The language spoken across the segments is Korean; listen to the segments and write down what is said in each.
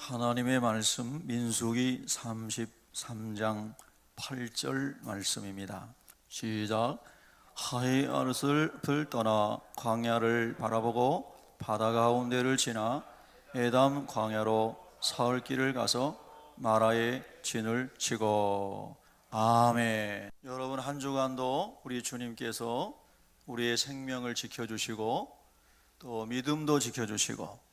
하나님의 말씀 민수기 33장 8절 말씀입니다. 시작. 하이 아르슬을 떠나 광야를 바라보고 바다 가운데를 지나 에담 광야로 사흘 길을 가서 마라의 진을 치고. 아멘. 여러분, 한 주간도 우리 주님께서 우리의 생명을 지켜주시고 또 믿음도 지켜주시고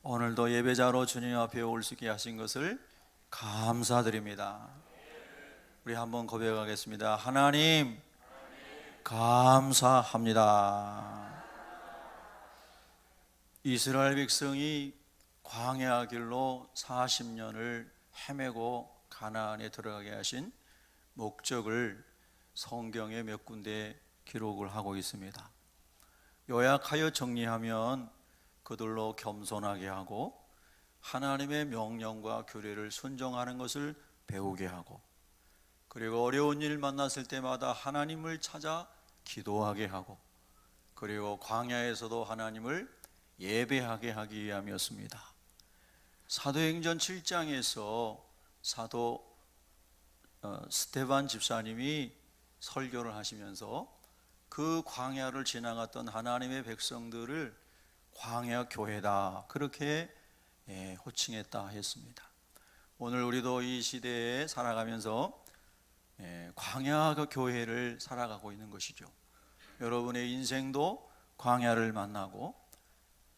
오늘도 예배자로 주님 앞에 올 수 있게 하신 것을 감사드립니다. 우리 한번 고백하겠습니다. 하나님 감사합니다. 이스라엘 백성이 광야 길로 40년을 헤매고 가나안에 들어가게 하신 목적을 성경에 몇 군데 기록을 하고 있습니다. 요약하여 정리하면 그들로 겸손하게 하고 하나님의 명령과 규례를 순종하는 것을 배우게 하고, 그리고 어려운 일 만났을 때마다 하나님을 찾아 기도하게 하고, 그리고 광야에서도 하나님을 예배하게 하기 위함이었습니다. 사도행전 7장에서 사도 스데반 집사님이 설교를 하시면서 그 광야를 지나갔던 하나님의 백성들을 광야 교회다, 그렇게 호칭했다 했습니다. 오늘 우리도 이 시대에 살아가면서 광야 교회를 살아가고 있는 것이죠. 여러분의 인생도 광야를 만나고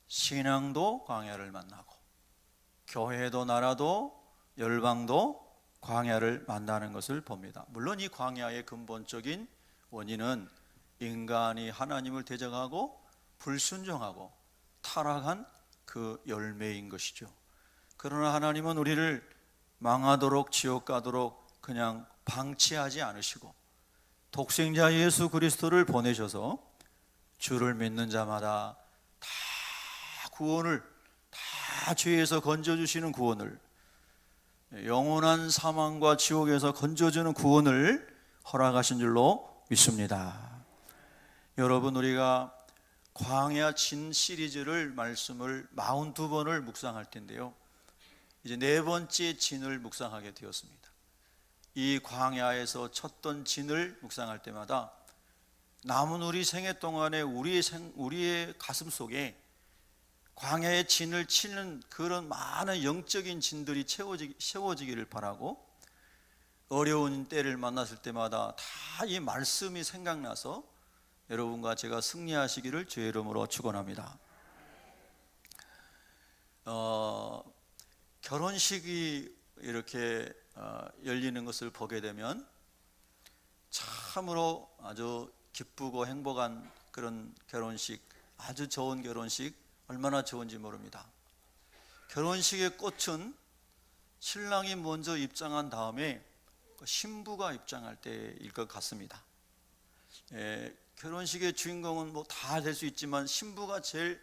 신앙도 광야를 만나고 교회도 나라도 열방도 광야를 만나는 것을 봅니다. 물론 이 광야의 근본적인 원인은 인간이 하나님을 대적하고 불순종하고 타락한 그 열매인 것이죠. 그러나 하나님은 우리를 망하도록 지옥 가도록 그냥 방치하지 않으시고 독생자 예수 그리스도를 보내셔서 주를 믿는 자마다 다 구원을, 다 죄에서 건져주시는 구원을, 영원한 사망과 지옥에서 건져주는 구원을 허락하신 줄로 믿습니다. 여러분, 우리가 광야 진 시리즈를 말씀을 42번을 묵상할 텐데요, 이제 4번째 진을 묵상하게 되었습니다. 이 광야에서 쳤던 진을 묵상할 때마다 남은 우리 생애 동안에 우리의 가슴 속에 광야의 진을 치는 그런 많은 영적인 진들이 세워지기를 바라고, 어려운 때를 만났을 때마다 다 이 말씀이 생각나서 여러분과 제가 승리하시기를 주의 이름으로 축원합니다. 결혼식이 이렇게 열리는 것을 보게 되면 참으로 아주 기쁘고 행복한 그런 결혼식, 아주 좋은 결혼식, 얼마나 좋은지 모릅니다. 결혼식의 꽃은 신랑이 먼저 입장한 다음에 신부가 입장할 때일 것 같습니다. 결혼식의 주인공은 뭐 다 될 수 있지만 신부가 제일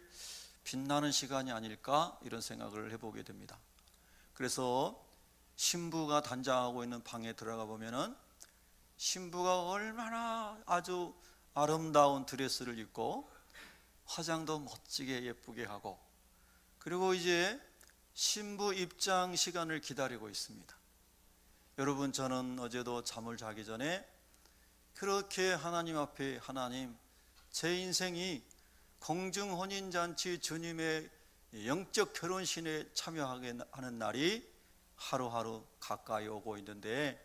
빛나는 시간이 아닐까, 이런 생각을 해보게 됩니다. 그래서 신부가 단장하고 있는 방에 들어가 보면은 신부가 얼마나 아주 아름다운 드레스를 입고 화장도 멋지게 예쁘게 하고, 그리고 이제 신부 입장 시간을 기다리고 있습니다. 여러분, 저는 어제도 잠을 자기 전에 그렇게 하나님 앞에, 하나님, 제 인생이 공중혼인잔치 주님의 영적 결혼식에 참여하게 하는 날이 하루하루 가까이 오고 있는데,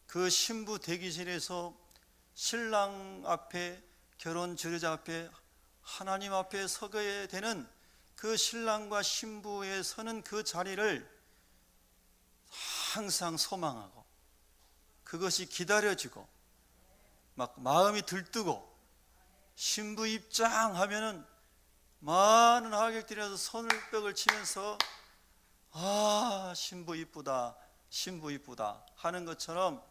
그 신부 대기실에서 신랑 앞에, 결혼 주례자 앞에, 하나님 앞에 서게 되는 그 신랑과 신부에 서는 그 자리를 항상 소망하고, 그것이 기다려지고 막 마음이 들뜨고, 신부 입장하면은 많은 하객들이 와서 손뼉을 치면서 아, 신부 이쁘다, 신부 이쁘다 하는 것처럼,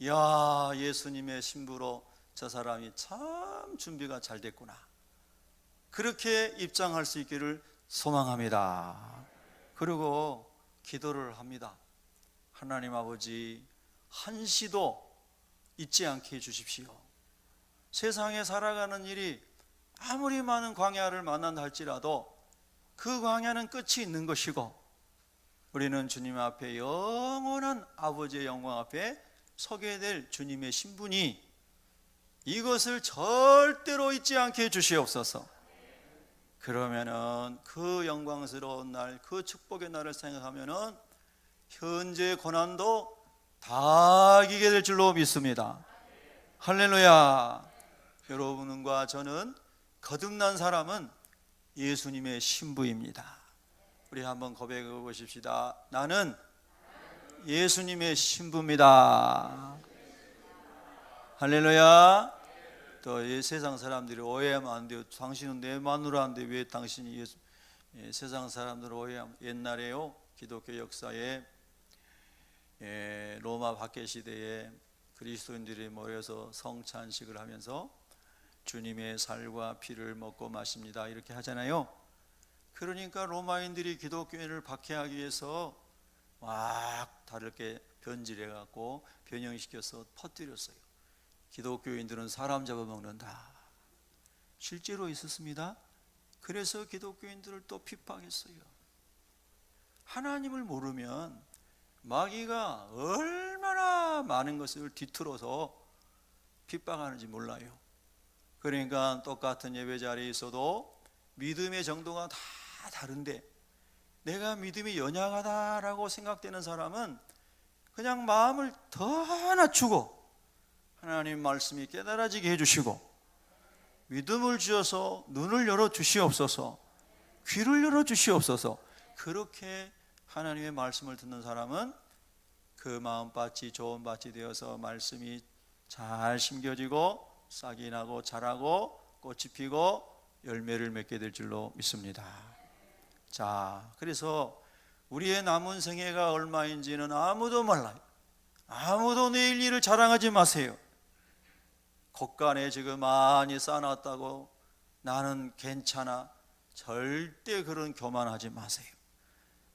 야, 예수님의 신부로 저 사람이 참 준비가 잘 됐구나, 그렇게 입장할 수 있기를 소망합니다. 그리고 기도를 합니다. 하나님 아버지, 한시도 잊지 않게 해주십시오. 세상에 살아가는 일이 아무리 많은 광야를 만난다 할지라도 그 광야는 끝이 있는 것이고, 우리는 주님 앞에 영원한 아버지의 영광 앞에 서게 될 주님의 신분이, 이것을 절대로 잊지 않게 해주시옵소서. 그러면은 그 영광스러운 날, 그 축복의 날을 생각하면은 현재의 고난도 다 이기게 될 줄로 믿습니다. 할렐루야. 여러분과 저는 거듭난 사람은 예수님의 신부입니다. 우리 한번 고백해 보십시다. 나는 예수님의 신부입니다. 할렐루야. 또 이 세상 사람들이 오해하면 안 돼요. 당신은 내 마누라인데 왜 당신이 예수, 세상 사람들 오해하면, 옛날에요, 기독교 역사에 로마 박해 시대에 그리스도인들이 모여서 성찬식을 하면서 주님의 살과 피를 먹고 마십니다 이렇게 하잖아요. 그러니까 로마인들이 기독교인을 박해하기 위해서 막 다르게 변질해 갖고 변형시켜서 퍼뜨렸어요. 기독교인들은 사람 잡아먹는다. 실제로 있었습니다. 그래서 기독교인들을 또 핍박했어요. 하나님을 모르면 마귀가 얼마나 많은 것을 뒤틀어서 핍박하는지 몰라요. 그러니까 똑같은 예배 자리에 있어도 믿음의 정도가 다 다른데, 내가 믿음이 연약하다라고 생각되는 사람은 그냥 마음을 더 낮추고 하나님 말씀이 깨달아지게 해주시고, 믿음을 주셔서 눈을 열어주시옵소서, 귀를 열어주시옵소서. 그렇게 하나님의 말씀을 듣는 사람은 그 마음밭이 좋은 밭이 되어서 말씀이 잘 심겨지고 싹이 나고 자라고 꽃이 피고 열매를 맺게 될 줄로 믿습니다. 자, 그래서 우리의 남은 생애가 얼마인지는 아무도 몰라요. 아무도 내일 일을 자랑하지 마세요. 곳간에 지금 많이 쌓아놨다고 나는 괜찮아, 절대 그런 교만하지 마세요.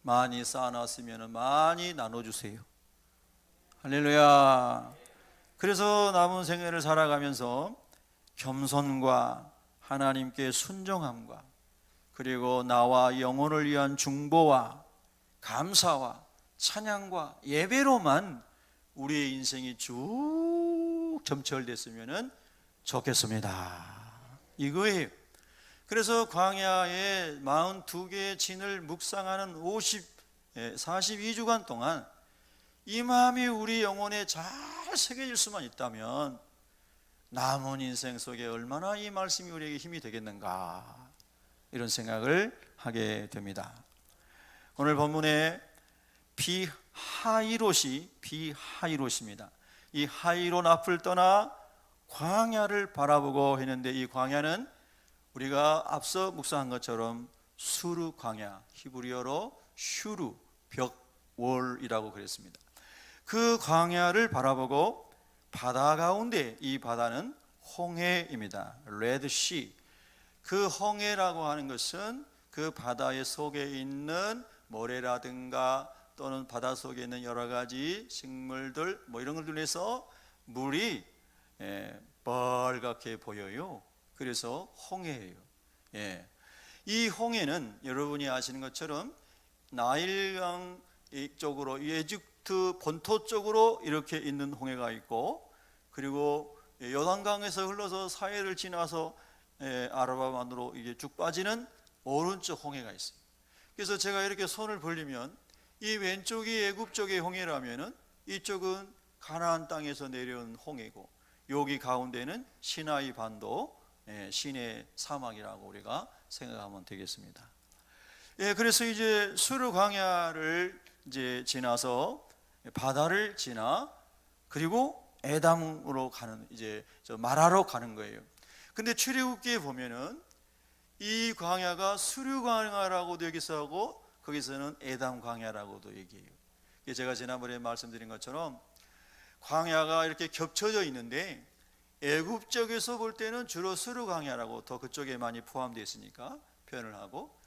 많이 쌓아놨으면 많이 나눠주세요. 할렐루야. 그래서 남은 생애를 살아가면서 겸손과 하나님께 순종함과, 그리고 나와 영혼을 위한 중보와 감사와 찬양과 예배로만 우리의 인생이 쭉 점철됐으면 좋겠습니다. 이거예요. 그래서 광야에 42개의 진을 묵상하는 42주간 동안 이 마음이 우리 영혼에 잘 새겨질 수만 있다면 남은 인생 속에 얼마나 이 말씀이 우리에게 힘이 되겠는가, 이런 생각을 하게 됩니다. 오늘 본문에 비하이롯입니다. 이 하이롯 앞을 떠나 광야를 바라보고 했는데, 이 광야는 우리가 앞서 묵상한 것처럼 수르 광야, 히브리어로 슈르, 벽월이라고 그랬습니다. 그 광야를 바라보고 바다 가운데, 이 바다는 홍해입니다. 레드시. 그 홍해라고 하는 것은 그 바다의 속에 있는 모래라든가 또는 바다 속에 있는 여러 가지 식물들 이런 것들로 해서 물이 빨갛게 보여요. 그래서 홍해예요. 이 홍해는 여러분이 아시는 것처럼 나일강 쪽으로, 이집트 본토 쪽으로 이렇게 있는 홍해가 있고, 그리고 요단강에서 흘러서 사해를 지나서 아라바만으로 이게 쭉 빠지는 오른쪽 홍해가 있어요. 그래서 제가 이렇게 손을 벌리면 이 왼쪽이 애굽 쪽의 홍해라면은 이쪽은 가나안 땅에서 내려온 홍해고, 여기 가운데는 시나이 반도, 시내 사막이라고 우리가 생각하면 되겠습니다. 그래서 이제 수르 광야를 이제 지나서 바다를 지나 그리고 에담으로 가는, 이제 마라로 가는 거예요. 근데 출애굽기에 보면은 이 광야가 수르 광야라고도 여기서 하고 거기서는 에담 광야라고도 얘기해요. 제가 지난번에 말씀드린 것처럼 광야가 이렇게 겹쳐져 있는데, 애굽 쪽에서 볼 때는 주로 수르 광야라고 더 그쪽에 많이 포함되어 있으니까 표현을 하고,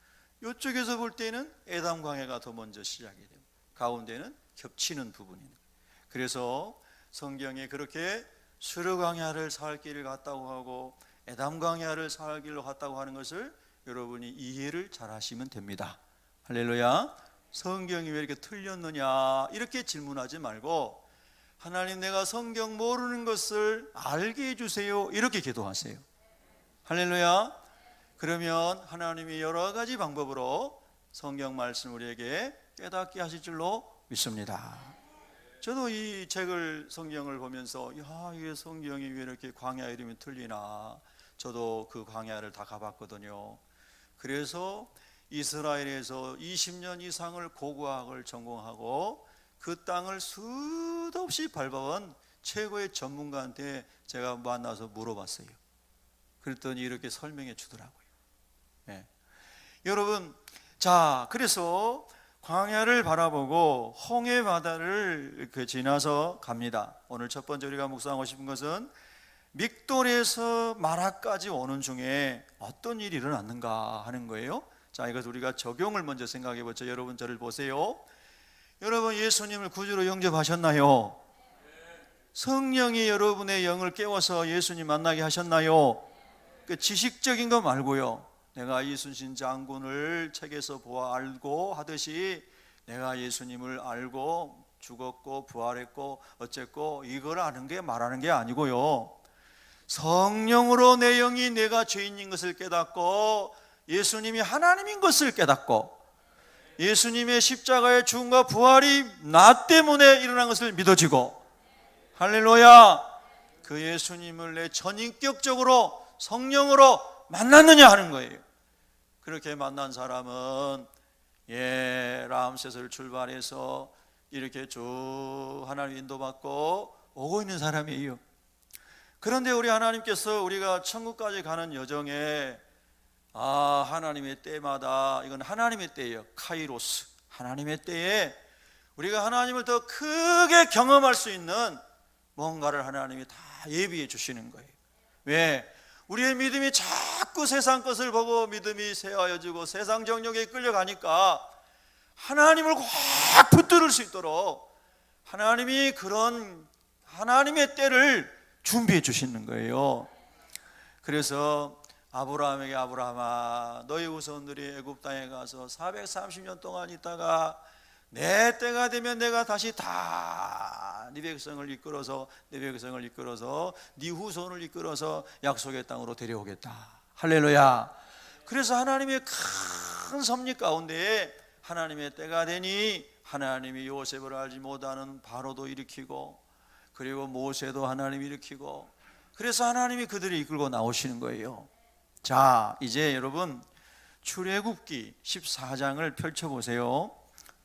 이쪽에서 볼 때는 에담 광야가 더 먼저 시작이 돼요. 가운데는 겹치는 부분이에요. 그래서 성경에 그렇게 수르 광야를 살 길을 갔다고 하고 에담 광야를 살 길로 갔다고 하는 것을 여러분이 이해를 잘 하시면 됩니다. 할렐루야. 성경이 왜 이렇게 틀렸느냐 이렇게 질문하지 말고 하나님 내가 성경 모르는 것을 알게 해주세요 이렇게 기도하세요. 할렐루야. 그러면 하나님이 여러 가지 방법으로 성경 말씀 우리에게 깨닫게 하실 줄로 믿습니다. 저도 이 책을 성경을 보면서 야 이게 성경이 왜 이렇게 광야 이름이 틀리나, 저도 그 광야를 다 가봤거든요. 그래서 이스라엘에서 20년 이상을 고고학을 전공하고 그 땅을 수도 없이 밟아온 최고의 전문가한테 제가 만나서 물어봤어요. 그랬더니 이렇게 설명해 주더라고요. 네. 여러분, 자 그래서 광야를 바라보고 홍해 바다를 지나서 갑니다. 오늘 첫 번째 우리가 묵상하고 싶은 것은 믹돌에서 마라까지 오는 중에 어떤 일이 일어났는가 하는 거예요. 자, 이것을 우리가 적용을 먼저 생각해 보죠. 여러분 저를 보세요. 여러분 예수님을 구주로 영접하셨나요? 성령이 여러분의 영을 깨워서 예수님 만나게 하셨나요? 그 지식적인 거 말고요. 내가 이순신 장군을 책에서 보아 알고 하듯이 내가 예수님을 알고 죽었고 부활했고 어쨌고 이걸 아는 게 말하는 게 아니고요. 성령으로 내 영이 내가 죄인인 것을 깨닫고 예수님이 하나님인 것을 깨닫고 예수님의 십자가의 죽음과 부활이 나 때문에 일어난 것을 믿어지고, 할렐루야, 그 예수님을 내 전인격적으로 성령으로 만났느냐 하는 거예요. 그렇게 만난 사람은 라암셋을 출발해서 이렇게 쭉 하나님 인도받고 오고 있는 사람이에요. 그런데 우리 하나님께서 우리가 천국까지 가는 여정에 하나님의 때마다, 이건 하나님의 때예요. 카이로스, 하나님의 때에 우리가 하나님을 더 크게 경험할 수 있는 뭔가를 하나님이 다 예비해 주시는 거예요. 왜? 우리의 믿음이 자꾸 세상 것을 보고 믿음이 쇠하여지고 세상 정욕에 끌려가니까 하나님을 확 붙들을 수 있도록 하나님이 그런 하나님의 때를 준비해 주시는 거예요. 그래서 아브라함에게 아브라함아 너희 후손들이 애굽 땅에 가서 430년 동안 있다가 내 때가 되면 내가 다시 다 네 백성을 이끌어서 네 후손을 이끌어서 약속의 땅으로 데려오겠다. 할렐루야. 그래서 하나님의 큰 섭리 가운데 하나님의 때가 되니 하나님이 요셉을 알지 못하는 바로도 일으키고 그리고 모세도 하나님이 일으키고 그래서 하나님이 그들을 이끌고 나오시는 거예요. 자, 이제 여러분 출애굽기 14장을 펼쳐보세요.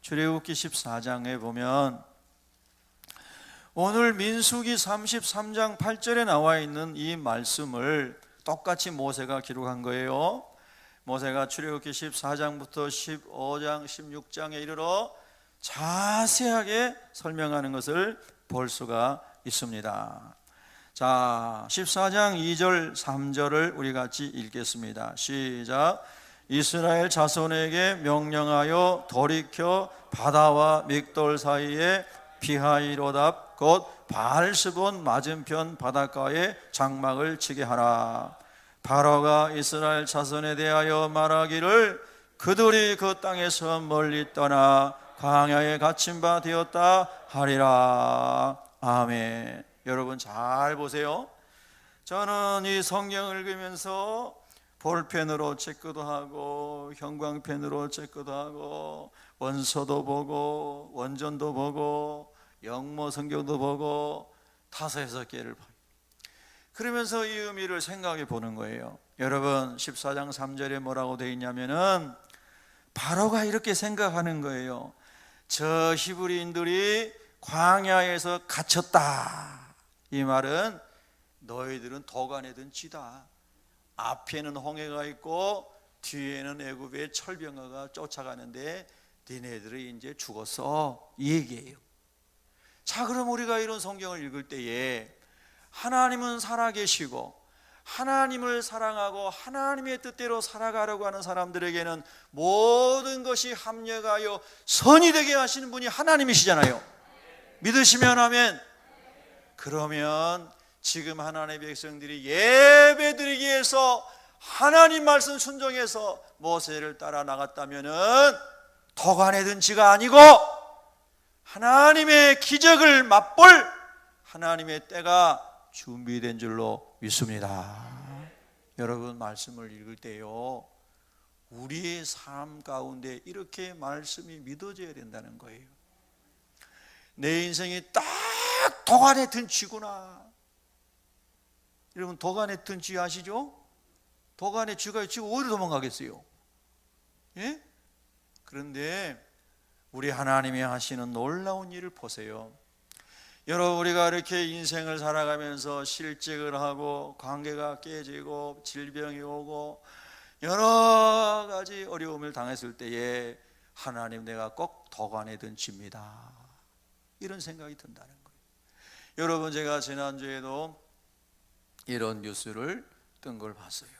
출애굽기 14장에 보면 오늘 민수기 33장 8절에 나와 있는 이 말씀을 똑같이 모세가 기록한 거예요. 모세가 출애굽기 14장부터 15장 16장에 이르러 자세하게 설명하는 것을 볼 수가 있습니다. 자, 14장 2절 3절을 우리 같이 읽겠습니다. 시작. 이스라엘 자손에게 명령하여 돌이켜 바다와 믹돌 사이에 피하이로답 곧 바알스본 맞은편 바닷가에 장막을 치게 하라. 바로가 이스라엘 자손에 대하여 말하기를 그들이 그 땅에서 멀리 떠나 광야에 갇힌 바 되었다 하리라. 아멘. 여러분 잘 보세요. 저는 이 성경을 읽으면서 볼펜으로 체크도 하고 형광펜으로 체크도 하고 원서도 보고 원전도 보고 영모 성경도 보고 5-6개를 봐요. 그러면서 이 의미를 생각해 보는 거예요. 여러분 14장 3절에 뭐라고 되어 있냐면은 바로가 이렇게 생각하는 거예요. 저 히브리인들이 광야에서 갇혔다. 이 말은 너희들은 도가내든 쥐다. 앞에는 홍해가 있고 뒤에는 애굽의 철병거가 쫓아가는데 니네들은 이제 죽었어, 이 얘기예요. 자, 그럼 우리가 이런 성경을 읽을 때에 하나님은 살아계시고 하나님을 사랑하고 하나님의 뜻대로 살아가려고 하는 사람들에게는 모든 것이 합력하여 선이 되게 하시는 분이 하나님이시잖아요. 믿으시면 아멘. 그러면 지금 하나님의 백성들이 예배드리기 위해서 하나님 말씀 순종해서 모세를 따라 나갔다면은 도간에 든 지가 아니고 하나님의 기적을 맛볼 하나님의 때가 준비된 줄로 믿습니다. 여러분, 말씀을 읽을 때요, 우리의 삶 가운데 이렇게 말씀이 믿어져야 된다는 거예요. 내 인생이 딱 도간에 든 쥐구나. 여러분, 도간에 든 쥐 아시죠? 도간에 쥐가 지금 어디로 도망가겠어요? 예? 그런데 우리 하나님이 하시는 놀라운 일을 보세요. 여러분, 우리가 이렇게 인생을 살아가면서 실직을 하고 관계가 깨지고 질병이 오고 여러 가지 어려움을 당했을 때에 하나님, 내가 꼭 도간에 든 쥐입니다, 이런 생각이 든다는 거예요. 여러분, 제가 지난주에도 이런 뉴스를 뜬 걸 봤어요.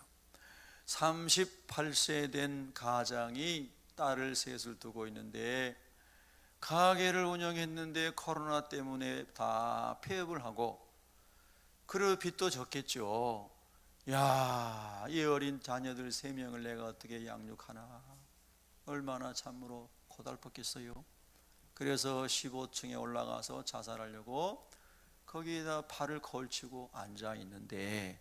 38세 된 가장이 딸을 셋을 두고 있는데 가게를 운영했는데 코로나 때문에 다 폐업을 하고, 그리고 빚도 졌겠죠. 야, 이 어린 자녀들 3명을 내가 어떻게 양육하나, 얼마나 참으로 고달팠겠어요. 그래서 15층에 올라가서 자살하려고 거기에다 팔을 걸치고 앉아 있는데,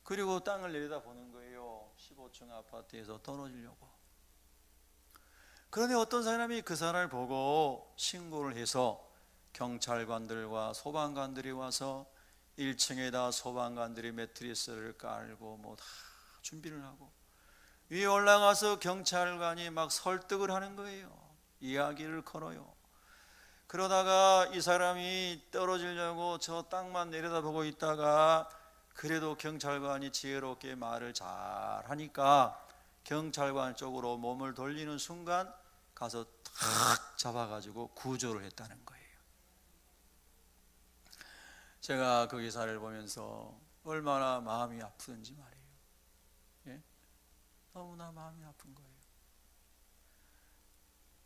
그리고 땅을 내려다보는 거예요. 15층 아파트에서 떨어지려고. 그런데 어떤 사람이 그 사람을 보고 신고를 해서 경찰관들과 소방관들이 와서 1층에다 소방관들이 매트리스를 깔고 뭐 다 준비를 하고, 위에 올라가서 경찰관이 막 설득을 하는 거예요. 이야기를 걸어요. 그러다가 이 사람이 떨어지려고 저 땅만 내려다보고 있다가 그래도 경찰관이 지혜롭게 말을 잘 하니까 경찰관 쪽으로 몸을 돌리는 순간 가서 탁 잡아가지고 구조를 했다는 거예요. 제가 그 기사를 보면서 얼마나 마음이 아프던지 말이에요. 예? 너무나 마음이 아픈 거예요.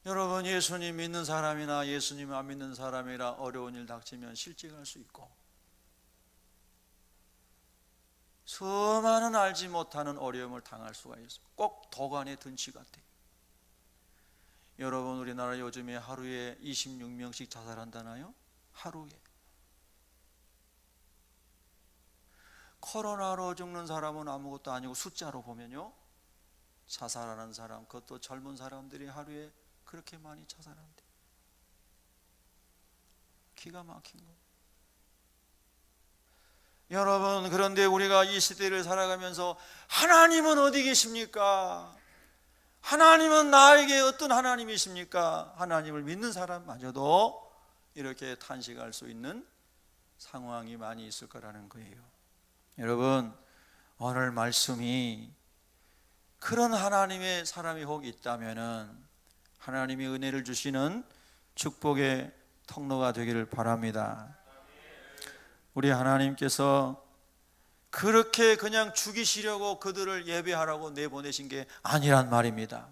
여러분, 예수님 믿는 사람이나 예수님 안 믿는 사람이라 어려운 일 닥치면 실직할 수 있고, 수많은 알지 못하는 어려움을 당할 수가 있어요. 꼭 도간에 든 쥐 같아요. 여러분, 우리나라 요즘에 하루에 26명씩 자살한다나요? 하루에. 코로나로 죽는 사람은 아무것도 아니고 숫자로 보면요, 자살하는 사람, 그것도 젊은 사람들이 하루에 그렇게 많이 자살한대요. 기가 막힌 거예요. 여러분, 그런데 우리가 이 시대를 살아가면서 하나님은 어디 계십니까? 하나님은 나에게 어떤 하나님이십니까? 하나님을 믿는 사람마저도 이렇게 탄식할 수 있는 상황이 많이 있을 거라는 거예요. 여러분, 오늘 말씀이 그런 하나님의 사람이 혹 있다면은 하나님이 은혜를 주시는 축복의 통로가 되기를 바랍니다. 우리 하나님께서 그렇게 그냥 죽이시려고 그들을 예배하라고 내보내신 게 아니란 말입니다.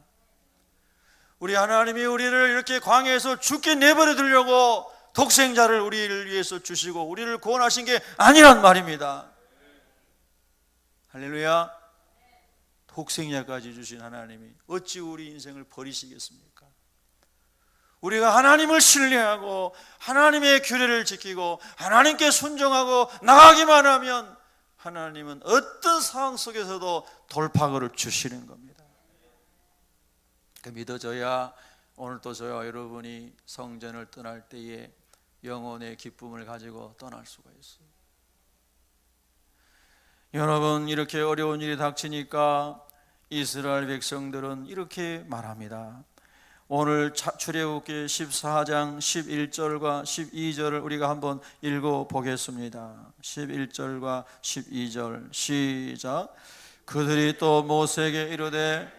우리 하나님이 우리를 이렇게 광야에서 죽게 내버려 두려고 독생자를 우리를 위해서 주시고 우리를 구원하신 게 아니란 말입니다. 할렐루야. 독생자까지 주신 하나님이 어찌 우리 인생을 버리시겠습니까? 우리가 하나님을 신뢰하고 하나님의 규례를 지키고 하나님께 순종하고 나가기만 하면 하나님은 어떤 상황 속에서도 돌파구를 주시는 겁니다. 그 믿어져야 오늘도 저와 여러분이 성전을 떠날 때에 영혼의 기쁨을 가지고 떠날 수가 있어요. 여러분, 이렇게 어려운 일이 닥치니까 이스라엘 백성들은 이렇게 말합니다. 오늘 출애굽기 14장 11절과 12절을 우리가 한번 읽어보겠습니다. 11절과 12절 시작. 그들이 또 모세에게 이르되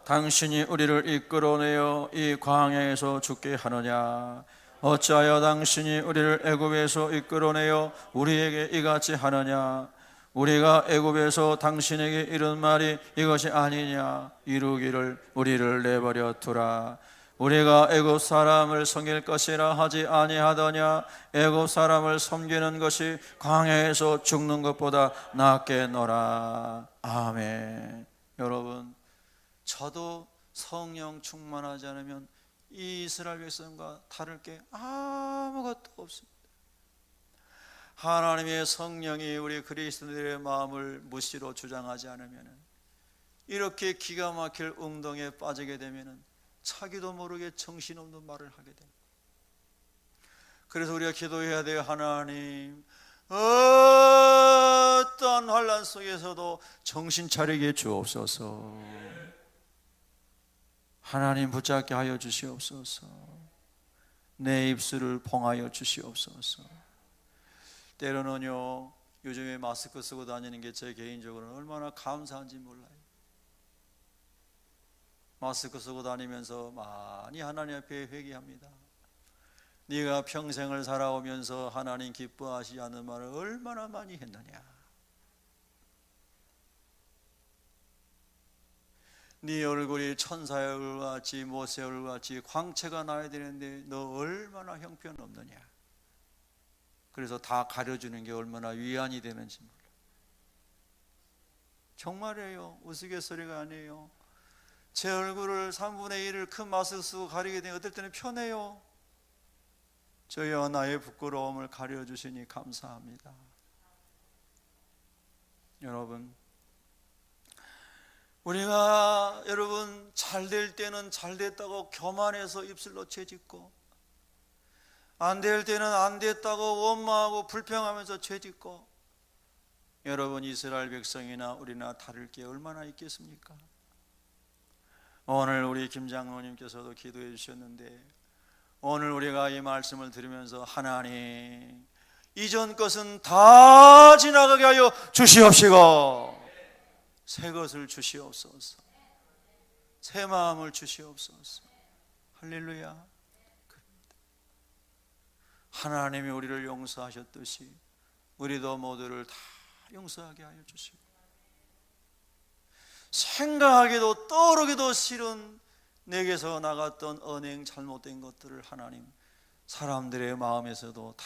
당신이 우리를 이끌어내어 이 광야에서 죽게 하느냐? 어찌하여 당신이 우리를 애굽에서 이끌어내어 우리에게 이같이 하느냐? 우리가 애굽에서 당신에게 이른 말이 이것이 아니냐? 이루기를 우리를 내버려 두라. 우리가 애굽 사람을 섬길 것이라 하지 아니하더냐? 애굽 사람을 섬기는 것이 광야에서 죽는 것보다 낫겠노라. 아멘. 여러분, 저도 성령 충만하지 않으면 이 이스라엘 백성과 다를 게 아무것도 없습니다. 하나님의 성령이 우리 그리스도인들의 마음을 무시로 주장하지 않으면, 이렇게 기가 막힐 웅덩이에 빠지게 되면 자기도 모르게 정신없는 말을 하게 됩니다. 그래서 우리가 기도해야 돼요. 하나님, 어떠한 환난 속에서도 정신 차리게 주옵소서. 하나님 붙잡게 하여 주시옵소서. 내 입술을 봉하여 주시옵소서. 때로는요, 요즘에 마스크 쓰고 다니는 게 제 개인적으로는 얼마나 감사한지 몰라요. 마스크 쓰고 다니면서 많이 하나님 앞에 회개합니다. 네가 평생을 살아오면서 하나님 기뻐하시지 않는 말을 얼마나 많이 했느냐. 네 얼굴이 천사의 얼굴같이 모세의 얼굴같이 광채가 나야 되는데 너 얼마나 형편없느냐. 그래서 다 가려주는 게 얼마나 위안이 되는지 몰라. 정말이에요. 우스갯소리가 아니에요. 제 얼굴을 3분의 1을 큰 마스크 쓰고 가리게 되면 어떨 때는 편해요. 저희와 나의 부끄러움을 가려주시니 감사합니다. 여러분, 우리가 잘 될 때는 잘 됐다고 교만해서 입술로 죄짓고, 안 될 때는 안 됐다고 원망하고 불평하면서 죄짓고, 여러분, 이스라엘 백성이나 우리나 다를 게 얼마나 있겠습니까? 오늘 우리 김 장로님께서도 기도해 주셨는데, 오늘 우리가 이 말씀을 들으면서 하나님, 이전 것은 다 지나가게 하여 주시옵시고 새 것을 주시옵소서. 새 마음을 주시옵소서. 할렐루야. 하나님이 우리를 용서하셨듯이 우리도 모두를 다 용서하게 하여 주시고, 생각하기도 떠오르기도 싫은 내게서 나갔던 언행 잘못된 것들을 하나님 사람들의 마음에서도 다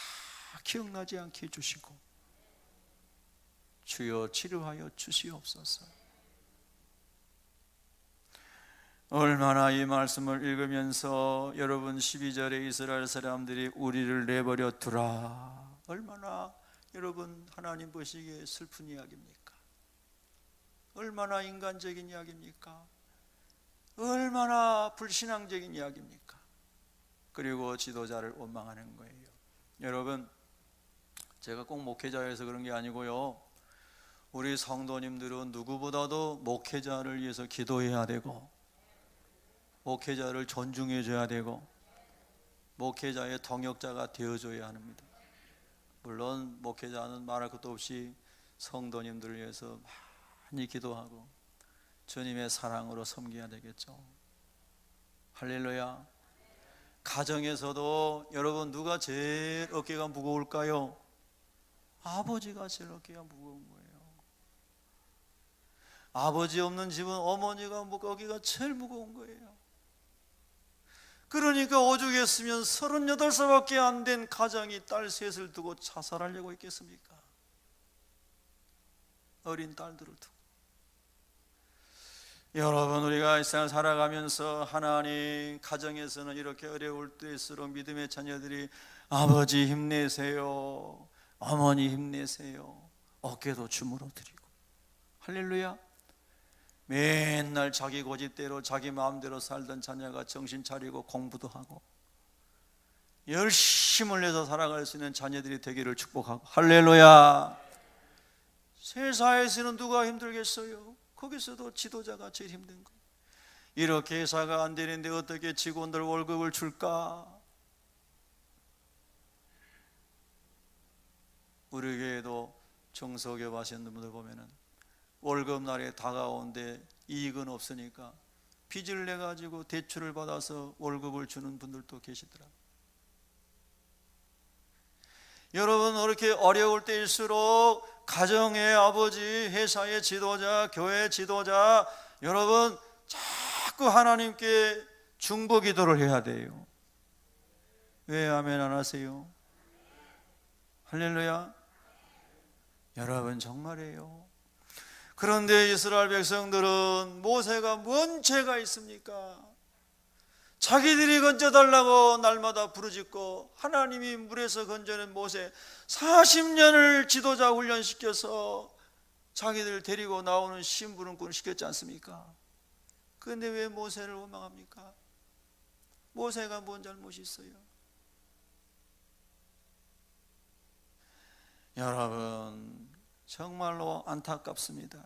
기억나지 않게 해주시고, 주여 치료하여 주시옵소서. 얼마나 이 말씀을 읽으면서 여러분 12절에 이스라엘 사람들이 우리를 내버려 두라, 얼마나 여러분 하나님 보시기에 슬픈 이야기입니까? 얼마나 인간적인 이야기입니까? 얼마나 불신앙적인 이야기입니까? 그리고 지도자를 원망하는 거예요. 여러분, 제가 꼭 목회자여서 그런 게 아니고요, 우리 성도님들은 누구보다도 목회자를 위해서 기도해야 되고, 목회자를 존중해 줘야 되고, 목회자의 동역자가 되어줘야 합니다. 물론 목회자는 말할 것도 없이 성도님들을 위해서 많이 기도하고 주님의 사랑으로 섬겨야 되겠죠. 할렐루야. 가정에서도 여러분 누가 제일 어깨가 무거울까요? 아버지가 제일 어깨가 무거운 거예요. 아버지 없는 집은 어머니가 어깨가 제일 무거운 거예요. 그러니까 오죽했으면 38살밖에 안 된 가장이 딸 셋을 두고 자살하려고 했겠습니까? 어린 딸들을 두고. 여러분, 우리가 이 세상을 살아가면서 하나님 가정에서는 이렇게 어려울 때일수록 믿음의 자녀들이 아버지 힘내세요, 어머니 힘내세요, 어깨도 주물어 드리고, 할렐루야. 맨날 자기 고집대로 자기 마음대로 살던 자녀가 정신 차리고 공부도 하고 열심을 내서 살아갈 수 있는 자녀들이 되기를 축복하고, 할렐루야. 세상에서는 누가 힘들겠어요? 거기서도 지도자가 제일 힘든 거예요. 이렇게 회사가 안 되는데 어떻게 직원들 월급을 줄까? 우리 교회도 정석엽 하시는 분들 보면은 월급날에 다가오는데 이익은 없으니까 빚을 내가지고 대출을 받아서 월급을 주는 분들도 계시더라고요. 여러분, 그렇게 어려울 때일수록 가정의 아버지, 회사의 지도자, 교회 지도자, 여러분 자꾸 하나님께 중보 기도를 해야 돼요. 왜 아멘 안 하세요? 할렐루야. 여러분 정말이에요. 그런데 이스라엘 백성들은 모세가 뭔 죄가 있습니까? 자기들이 건져달라고 날마다 부르짖고 하나님이 물에서 건져낸 모세 40년을 지도자 훈련시켜서 자기들 데리고 나오는 심부름꾼을 시켰지 않습니까? 그런데 왜 모세를 원망합니까? 모세가 뭔 잘못이 있어요? 여러분, 정말로 안타깝습니다.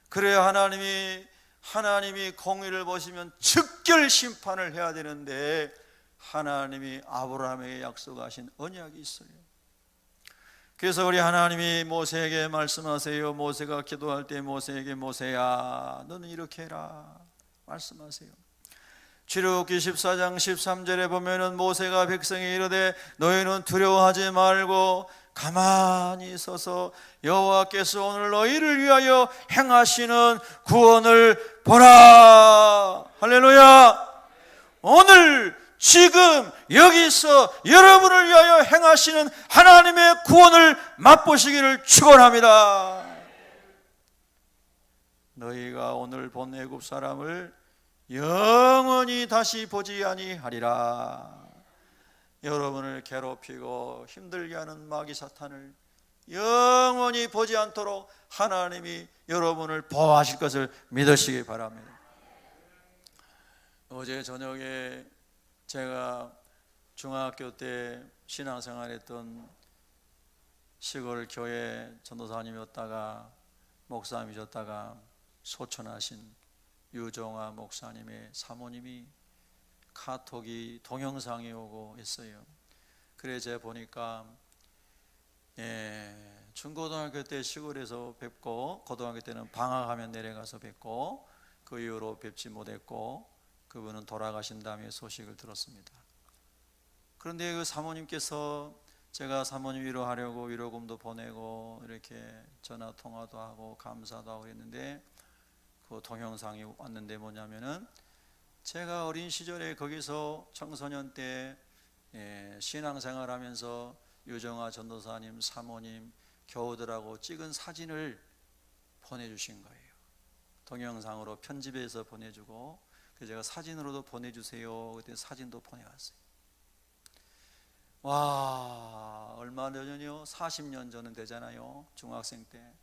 그래야 하나님이 공의를 보시면 즉결 심판을 해야 되는데 하나님이 아브라함에게 약속하신 언약이 있어요. 그래서 우리 하나님이 모세에게 말씀하세요. 모세가 기도할 때 모세에게 모세야 너는 이렇게 해라 말씀하세요. 출애굽기 14장 13절에 보면은 모세가 백성에 이르되 너희는 두려워하지 말고 가만히 서서 여호와께서 오늘 너희를 위하여 행하시는 구원을 보라. 할렐루야. 오늘 지금 여기서 여러분을 위하여 행하시는 하나님의 구원을 맛보시기를 축원합니다. 너희가 오늘 본 애굽 사람을 영원히 다시 보지 아니하리라. 여러분을 괴롭히고 힘들게 하는 마귀 사탄을 영원히 보지 않도록 하나님이 여러분을 보호하실 것을 믿으시기 바랍니다. 어제 저녁에 제가 중학교 때 신앙생활했던 시골 교회 전도사님이었다가 목사님이셨다가 소천하신 유종아 목사님의 사모님이 카톡이 동영상이 오고 있어요. 그래 제가 보니까 중고등학교 때 시골에서 뵙고 고등학교 때는 방학하면 내려가서 뵙고 그 이후로 뵙지 못했고 그분은 돌아가신 다음에 소식을 들었습니다. 그런데 그 사모님께서 제가 사모님 위로하려고 위로금도 보내고 이렇게 전화 통화도 하고 감사도 하고 그랬는데 그 동영상이 왔는데 뭐냐면은 제가 어린 시절에 거기서 청소년 때 신앙생활하면서 유정아 전도사님 사모님 교우들하고 찍은 사진을 보내주신 거예요. 동영상으로 편집해서 보내주고 그래서 제가 사진으로도 보내주세요. 그때 사진도 보내왔어요. 와, 얼마 전이요? 40년 전은 되잖아요. 중학생 때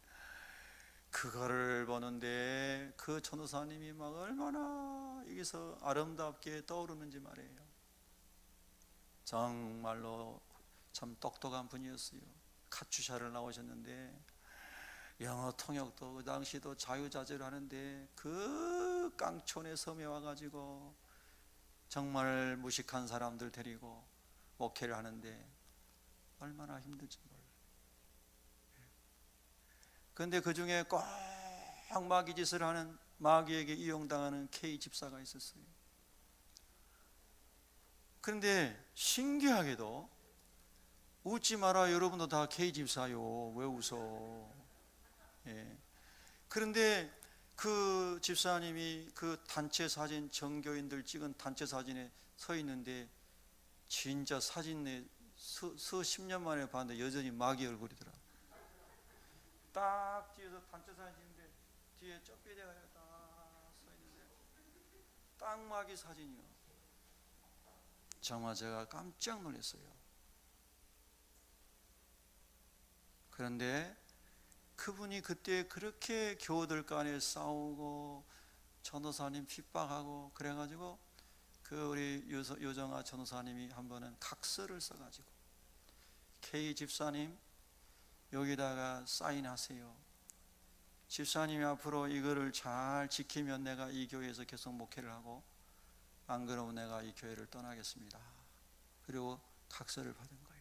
그거를 보는데 그 전도사님이 막 얼마나 여기서 아름답게 떠오르는지 말이에요. 정말로 참 똑똑한 분이었어요. 카투샤를 나오셨는데 영어 통역도 그 당시도 자유자재를 하는데 그 깡촌에 섬에 와가지고 정말 무식한 사람들 데리고 목회를 하는데 얼마나 힘들지 몰라요. 그런데 그 중에 꼭 마귀 짓을 하는 마귀에게 이용당하는 K 집사가 있었어요. 그런데 신기하게도 웃지 마라. 여러분도 다 K 집사요. 왜 웃어? 그런데 그 집사님이 그 단체 사진 정교인들 찍은 단체 사진에 서 있는데 진짜 사진에 수십 년 만에 봤는데 여전히 마귀 얼굴이더라. 딱 뒤에서 단체 사진 찍는데 뒤에 쩍비대가 딱 서 있는데 딱 마귀 사진이요. 정말 제가 깜짝 놀랐어요. 그런데 그분이 그때 그렇게 교우들 간에 싸우고 전도사님 핍박하고 그래가지고 그 우리 유정아 전도사님이 한 번은 각서를 써가지고 K 집사님 여기다가 사인하세요. 집사님이 앞으로 이거를 잘 지키면 내가 이 교회에서 계속 목회를 하고 안 그러면 내가 이 교회를 떠나겠습니다. 그리고 각서를 받은 거예요.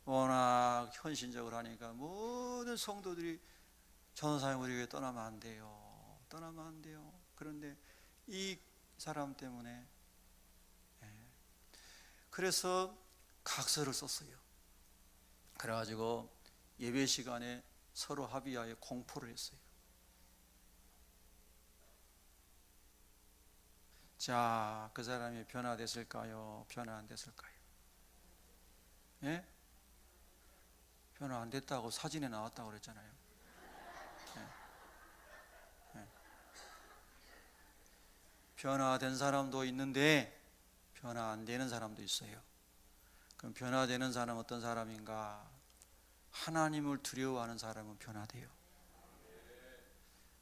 워낙 헌신적으로 하니까 모든 성도들이 전도사님 우리 교회 떠나면 안 돼요. 떠나면 안 돼요. 그런데 이 사람 때문에 그래서 각서를 썼어요. 그래가지고 예배 시간에 서로 합의하여 공포를 했어요. 자, 그 사람이 변화됐을까요? 변화 안 됐을까요? 예? 변화 안 됐다고 사진에 나왔다고 그랬잖아요. 예. 변화된 사람도 있는데 변화 안 되는 사람도 있어요. 그럼 변화되는 사람은 어떤 사람인가? 하나님을 두려워하는 사람은 변화돼요.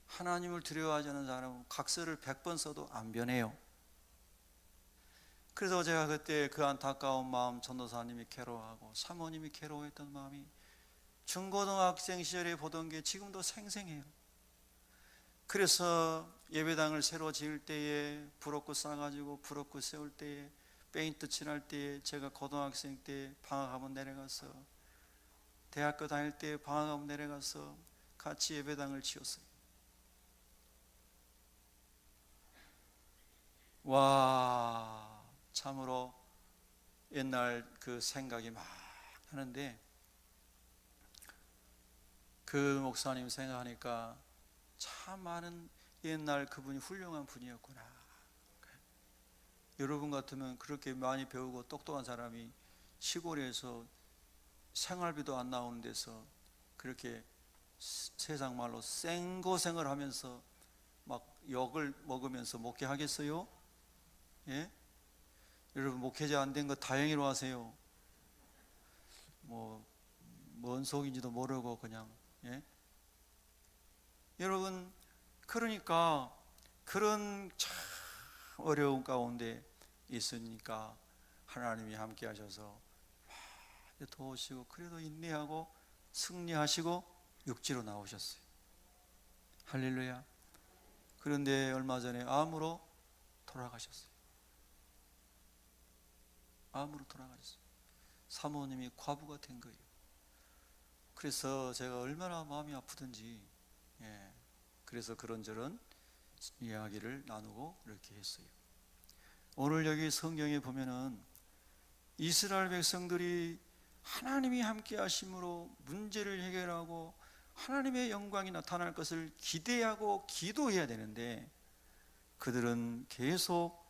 하나님을 두려워하지 않는 사람은 각서를 100번 써도 안 변해요. 그래서 제가 그때 그 안타까운 마음, 전도사님이 괴로워하고 사모님이 괴로워했던 마음이 중고등학생 시절에 보던 게 지금도 생생해요. 그래서 예배당을 새로 지을 때에 부엌구 싸가지고 부엌구 세울 때에 페인트 칠할 때에 제가 고등학생 때 방학하면 내려가서 대학교 다닐 때 방학하면 내려가서 같이 예배당을 지었어요. 와, 참으로 옛날 그 생각이 막 나는데 그 목사님 생각하니까 참 많은 옛날 그분이 훌륭한 분이었구나. 여러분 같으면 그렇게 많이 배우고 똑똑한 사람이 시골에서 생활비도 안 나오는 데서 그렇게 세상 말로 생고생을 하면서 막 욕을 먹으면서 목회하겠어요? 예? 여러분 목회자 안 된 거 다행히로 하세요. 뭔 속인지도 모르고 그냥. 예? 여러분 그러니까 그런 참 어려운 가운데 있으니까 하나님이 함께 하셔서 도우시고 그래도 인내하고 승리하시고 육지로 나오셨어요. 할렐루야. 그런데 얼마 전에 암으로 돌아가셨어요. 암으로 돌아가셨어요. 사모님이 과부가 된 거예요. 그래서 제가 얼마나 마음이 아프든지, 그래서 그런저런 이야기를 나누고 이렇게 했어요. 오늘 여기 성경에 보면은 이스라엘 백성들이 하나님이 함께 하심으로 문제를 해결하고 하나님의 영광이 나타날 것을 기대하고 기도해야 되는데 그들은 계속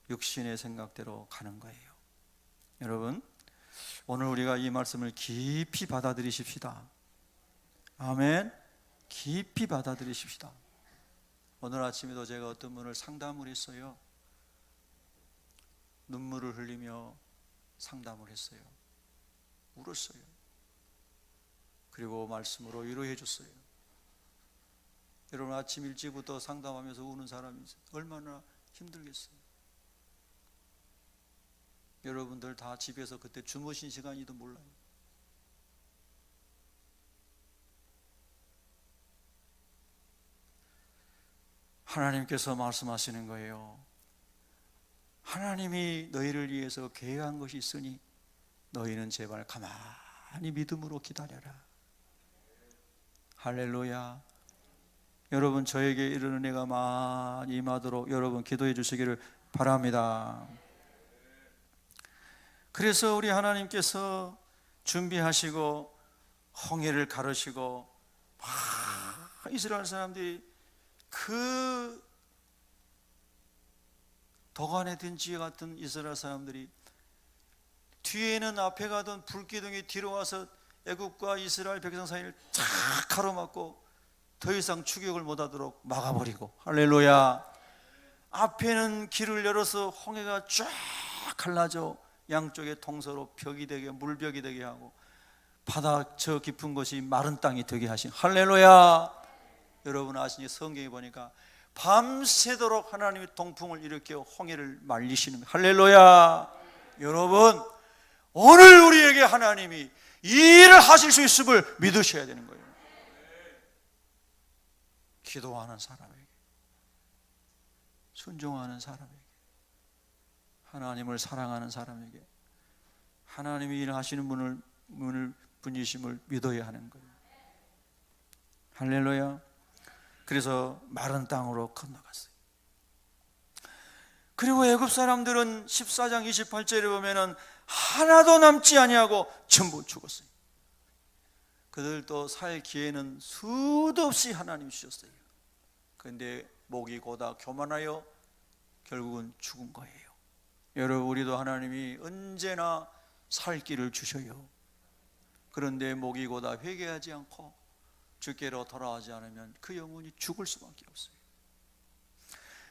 육신의 생각대로 가는 거예요. 여러분, 오늘 우리가 이 말씀을 깊이 받아들이십시다. 아멘. 깊이 받아들이십시다. 오늘 아침에도 제가 어떤 분을 상담을 했어요. 눈물을 흘리며 상담을 했어요. 울었어요. 그리고 말씀으로 위로해 줬어요. 여러분 아침 일찍부터 상담하면서 우는 사람이 얼마나 힘들겠어요. 여러분들 다 집에서 그때 주무신 시간이도 몰라요. 하나님께서 말씀하시는 거예요. 하나님이 너희를 위해서 계획한 것이 있으니 너희는 제발 가만히 믿음으로 기다려라. 할렐루야. 여러분 저에게 이런 은혜가 많이 임하도록 여러분 기도해 주시기를 바랍니다. 그래서 우리 하나님께서 준비하시고 홍해를 가르시고 이스라엘 사람들이 그 도간에 든 지혜 같은 이스라엘 사람들이 뒤에는 앞에 가던 불기둥이 뒤로 와서 애굽과 이스라엘 백성 사이를 쫙 가로막고 더 이상 추격을 못하도록 막아버리고, 할렐루야. 앞에는 길을 열어서 홍해가 쫙 갈라져 양쪽에 동서로 벽이 되게 물벽이 되게 하고 바다 저 깊은 곳이 마른 땅이 되게 하신, 할렐루야. 여러분 아시니 성경에 보니까 밤새도록 하나님이 동풍을 일으켜 홍해를 말리시는 거예요. 할렐루야. 여러분 오늘 우리에게 하나님이 이 일을 하실 수 있음을 믿으셔야 되는 거예요. 기도하는 사람에게, 순종하는 사람에게, 하나님을 사랑하는 사람에게 하나님이 일하시는 분이심을 믿어야 하는 거예요. 할렐루야. 그래서 마른 땅으로 건너갔어요. 그리고 애굽 사람들은 14장 28절에 보면은 하나도 남지 아니하고 전부 죽었어요. 그들도 살 기회는 수도 없이 하나님 주셨어요. 그런데 목이 고다 교만하여 결국은 죽은 거예요. 여러분 우리도 하나님이 언제나 살 길을 주셔요. 그런데 목이 고다 회개하지 않고 주께로 돌아오지 않으면 그 영혼이 죽을 수밖에 없어요.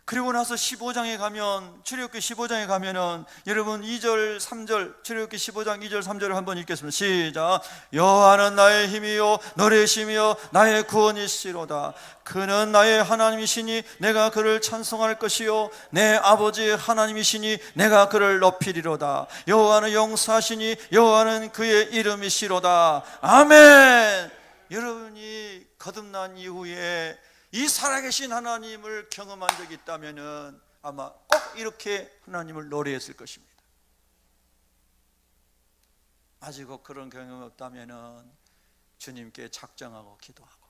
그리고 나서 15장에 가면, 출애굽기 15장에 가면은 여러분 2절 3절, 출애굽기 15장 2절 3절을 한번 읽겠습니다. 시작. 여호와는 나의 힘이요 노래심이요 나의 구원이시로다. 그는 나의 하나님이시니 내가 그를 찬송할 것이요 내 아버지 하나님이시니 내가 그를 높이리로다. 여호와는 용사시니 여호와는 그의 이름이시로다. 아멘. 여러분이 거듭난 이후에 이 살아계신 하나님을 경험한 적이 있다면 아마 꼭 이렇게 하나님을 노래했을 것입니다. 아직 그런 경험이 없다면 주님께 작정하고 기도하고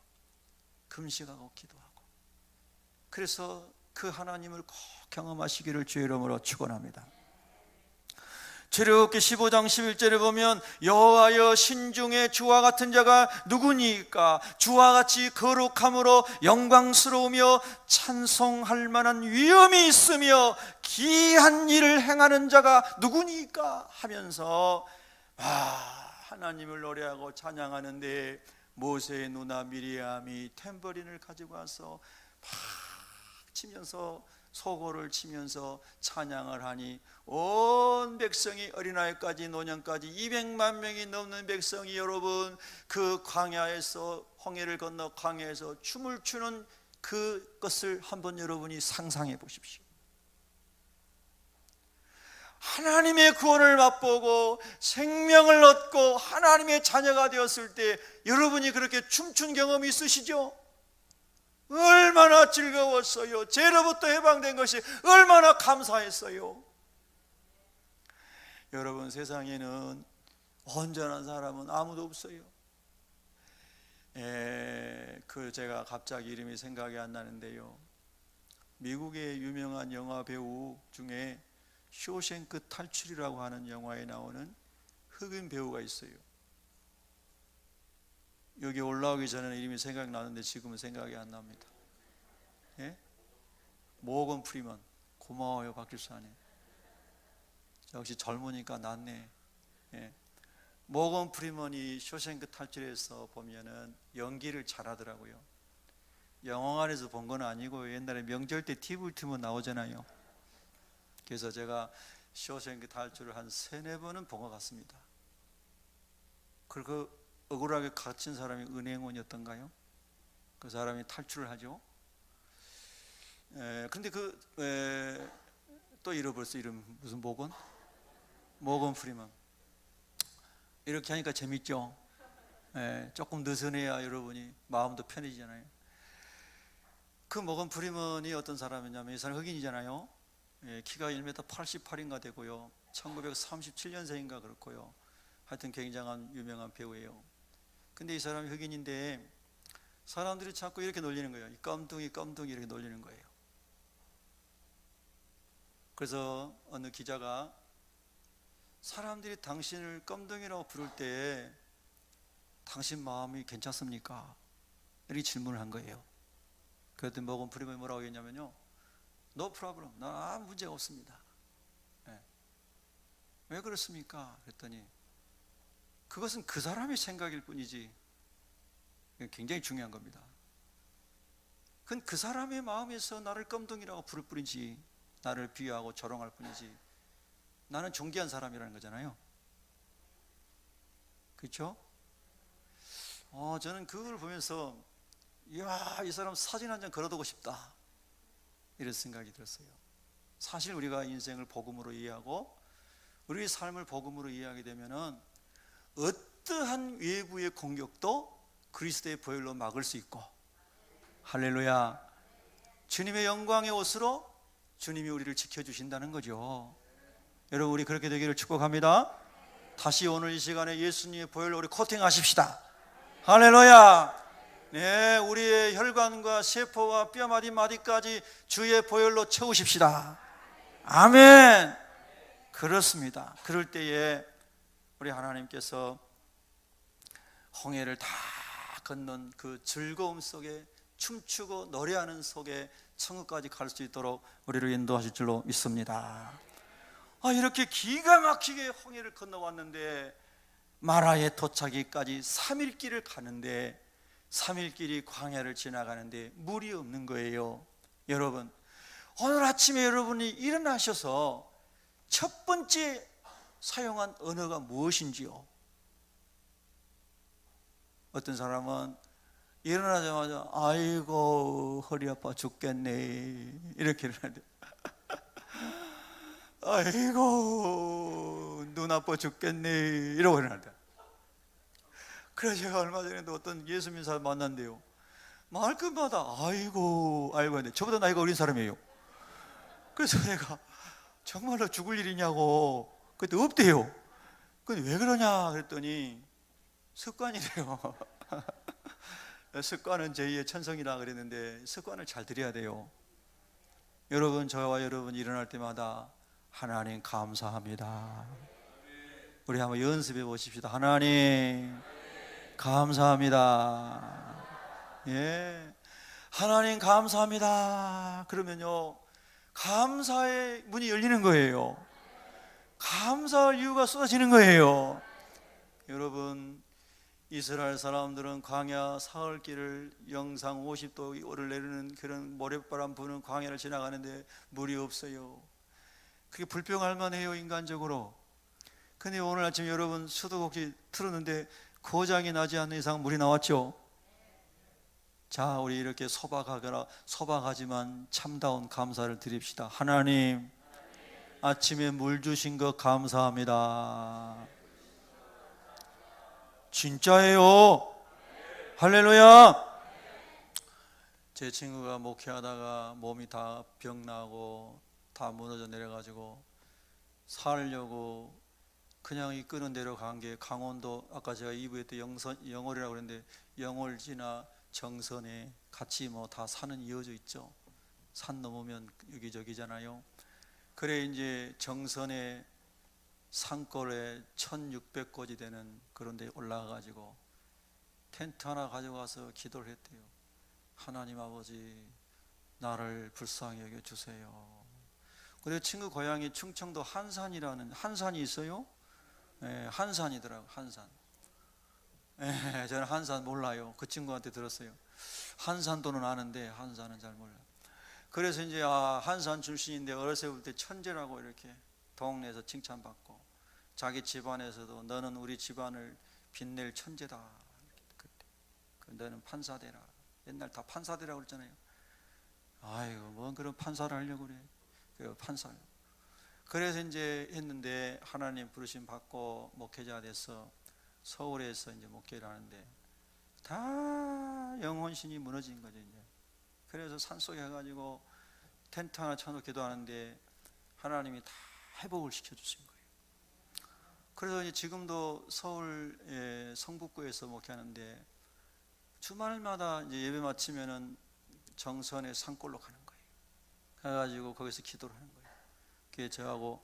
금식하고 기도하고, 그래서 그 하나님을 꼭 경험하시기를 주의 이름으로 축원합니다. 출애굽기 15장 11절에 보면 여호와여 신중에 주와 같은 자가 누구니까? 주와 같이 거룩함으로 영광스러우며 찬송할 만한 위엄이 있으며 기이한 일을 행하는 자가 누구니까? 하면서 하나님을 노래하고 찬양하는데, 모세의 누나 미리암이 탬버린을 가지고 와서 막 치면서, 소고를 치면서 찬양을 하니 온 백성이, 어린아이까지 노년까지 200만 명이 넘는 백성이 여러분 그 광야에서, 홍해를 건너 광야에서 춤을 추는 그것을 한번 여러분이 상상해 보십시오. 하나님의 구원을 맛보고 생명을 얻고 하나님의 자녀가 되었을 때 여러분이 그렇게 춤춘 경험이 있으시죠? 얼마나 즐거웠어요. 죄로부터 해방된 것이 얼마나 감사했어요. 여러분, 세상에는 온전한 사람은 아무도 없어요. 제가 갑자기 이름이 생각이 안 나는데요, 미국의 유명한 영화 배우 중에 쇼생크 탈출이라고 하는 영화에 나오는 흑인 배우가 있어요. 여기 올라오기 전에는 이름이 생각나는데 지금은 생각이 안 납니다. 예? 모건 프리먼. 고마워요, 박길사님. 역시 젊으니까 낫네. 예. 모건 프리먼이 쇼생크 탈출에서 보면은 연기를 잘하더라고요. 영화관에서 본 건 아니고 옛날에 명절 때 TV 틀면 나오잖아요. 그래서 제가 쇼생크 탈출을 한 3-4번은 본 것 같습니다. 그리고 억울하게 갇힌 사람이 은행원이었던가요? 그 사람이 탈출을 하죠. 그런데 또 잃어버렸어. 이름 무슨 모건? 모건 프리먼. 이렇게 하니까 재밌죠. 조금 느슨해야 여러분이 마음도 편해지잖아요. 그 모건 프리먼이 어떤 사람이냐면, 이 사람 흑인이잖아요. 키가 1m 88인가 되고요, 1937년생인가 그렇고요. 하여튼 굉장한 유명한 배우예요. 근데 이 사람이 흑인인데 사람들이 자꾸 이렇게 놀리는 거예요. 이 껌둥이 이렇게 놀리는 거예요. 그래서 어느 기자가 사람들이 당신을 껌둥이라고 부를 때 당신 마음이 괜찮습니까? 이렇게 질문을 한 거예요. 그랬더니 모건 프리먼이 뭐라고 했냐면요, No problem. 나 아무 문제가 없습니다. 왜 그렇습니까? 그랬더니 그것은 그 사람의 생각일 뿐이지, 굉장히 중요한 겁니다. 그건 그 사람의 마음에서 나를 껌둥이라고 부를 뿐이지, 나를 비하하고 조롱할 뿐이지, 나는 존귀한 사람이라는 거잖아요. 그렇죠? 저는 그걸 보면서 이야, 이 사람 사진 한 장 걸어두고 싶다, 이런 생각이 들었어요. 사실 우리가 인생을 복음으로 이해하고 우리의 삶을 복음으로 이해하게 되면은 어떠한 외부의 공격도 그리스도의 보혈로 막을 수 있고, 할렐루야, 주님의 영광의 옷으로 주님이 우리를 지켜주신다는 거죠. 여러분, 우리 그렇게 되기를 축복합니다. 다시 오늘 이 시간에 예수님의 보혈로 우리 코팅하십시다. 할렐루야. 네, 우리의 혈관과 세포와 뼈 마디마디까지 주의 보혈로 채우십시다. 아멘. 그렇습니다. 그럴 때에 우리 하나님께서 홍해를 다 건넌 그 즐거움 속에, 춤추고 노래하는 속에 천국까지 갈 수 있도록 우리를 인도하실 줄로 믿습니다. 이렇게 기가 막히게 홍해를 건너왔는데 마라에 도착하기까지 3일 길을 가는데, 3일 길이 광야를 지나가는데 물이 없는 거예요. 여러분, 오늘 아침에 여러분이 일어나셔서 첫 번째 사용한 언어가 무엇인지요? 어떤 사람은 일어나자마자 아이고 허리 아파 죽겠네 이렇게 일어나야 돼요. 아이고 눈 아파 죽겠네 이러고 일어나야 돼요. 그래서 제가 얼마 전에도 어떤 예수 믿는 사람 만났는데요, 말끝마다 아이고 하는데 저보다 나이가 어린 사람이에요. 그래서 내가 정말로 죽을 일이냐고, 그때 없대요. 근데 왜 그러냐 그랬더니 습관이래요. 습관은 제2의 천성이라 그랬는데 습관을 잘 들여야 돼요. 여러분, 저와 여러분 일어날 때마다 하나님 감사합니다. 우리 한번 연습해 보십시다. 하나님 감사합니다. 예, 하나님 감사합니다. 그러면요, 감사의 문이 열리는 거예요. 감사할 이유가 쏟아지는 거예요. 여러분, 이스라엘 사람들은 광야 사흘길을 영상 50도 오르내리는 그런 모래바람 부는 광야를 지나가는데 물이 없어요. 그게 불평할 만해요, 인간적으로. 근데 오늘 아침 여러분 수도꼭지 틀었는데 고장이 나지 않는 이상 물이 나왔죠. 자, 우리 이렇게 소박하지만 참다운 감사를 드립시다. 하나님, 아침에 물 주신 것 감사합니다. 진짜예요. 할렐루야. 제 친구가 목회하다가 몸이 다 병나고 다 무너져 내려가지고 살려고 그냥 이끄는 대로 간 게 강원도, 아까 제가 2부에 때 영월이라고 그랬는데 영월지나 정선에 같이 뭐 다 산은 이어져 있죠. 산 넘으면 여기저기잖아요. 그래 이제 정선에 산골에 1600곳이 되는 그런 데 올라가가지고 텐트 하나 가져가서 기도를 했대요. 하나님 아버지, 나를 불쌍히 여겨주세요. 그리고 친구 고향이 충청도 한산이라는, 한산이 있어요? 네, 한산이더라고요. 한산. 네, 저는 한산 몰라요. 그 친구한테 들었어요. 한산도는 아는데 한산은 잘 몰라요. 그래서 이제 한산 출신인데 어렸을 때 천재라고 이렇게 동네에서 칭찬받고, 자기 집안에서도 너는 우리 집안을 빛낼 천재다. 너는 판사되라. 옛날 다 판사되라고 그랬잖아요. 아이고, 뭔 그런 판사를 하려고 그래. 그 판사를. 그래서 이제 했는데 하나님 부르심 받고 목회자 돼서 서울에서 이제 목회를 하는데 다 영혼신이 무너진 거죠, 이제. 그래서 산속에 가가지고 텐트 하나 쳐놓고 기도하는데 하나님이 다 회복을 시켜주신 거예요. 그래서 이제 지금도 서울 성북구에서 목회하는데 주말마다 이제 예배 마치면은 정선의 산골로 가는 거예요. 가가지고 거기서 기도를 하는 거예요. 그게 저하고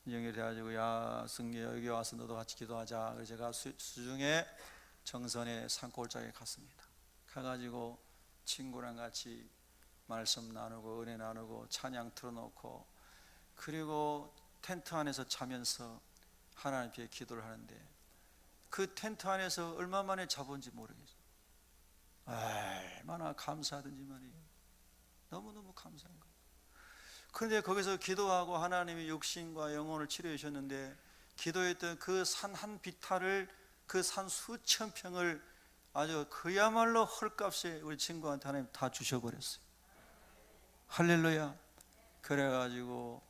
연결해가지고, 야 승리야 여기 와서 너도 같이 기도하자. 그래서 제가 수중에 정선의 산골짜기에 갔습니다. 가가지고 친구랑 같이 말씀 나누고 은혜 나누고 찬양 틀어놓고, 그리고 텐트 안에서 자면서 하나님께 기도를 하는데 그 텐트 안에서 얼마 만에 자본지 모르겠어요. 얼마나 감사하든지 말이에요. 너무너무 감사한 거예요. 그런데 거기서 기도하고 하나님이 육신과 영혼을 치료해 주셨는데, 기도했던 그 산 한 비탈을, 그 산 수천 평을 아주 그야말로 헐값에 우리 친구한테 하나님 다 주셔버렸어요. 할렐루야. 그래가지고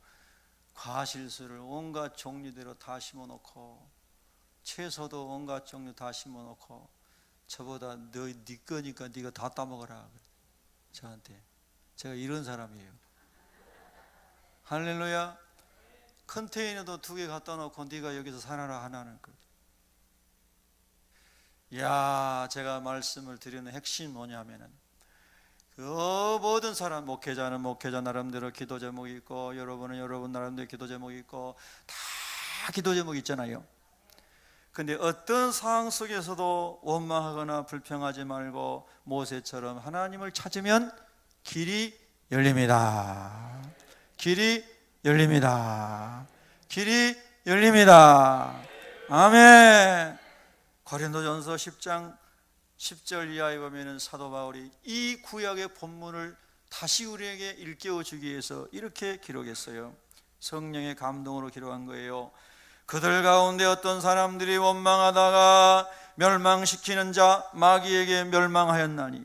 과실수를 온갖 종류대로 다 심어놓고, 채소도 온갖 종류 다 심어놓고, 저보다 네 거니까 네가 다 따먹어라. 저한테. 제가 이런 사람이에요. 할렐루야. 컨테이너도 2개 갖다 놓고 네가 여기서 살아라 하나는. 야, 제가 말씀을 드리는 핵심이 뭐냐면은, 그 모든 사람, 목회자는 목회자 나름대로 기도 제목이 있고, 여러분은 여러분 나름대로 기도 제목이 있고, 다 기도 제목이 있잖아요. 근데 어떤 상황 속에서도 원망하거나 불평하지 말고 모세처럼 하나님을 찾으면 길이 열립니다. 길이 열립니다. 길이 열립니다. 아멘. 고린도전서 10장 10절 이하에 보면은 사도 바울이 이 구약의 본문을 다시 우리에게 일깨워 주기 위해서 이렇게 기록했어요. 성령의 감동으로 기록한 거예요. 그들 가운데 어떤 사람들이 원망하다가 멸망시키는 자 마귀에게 멸망하였나니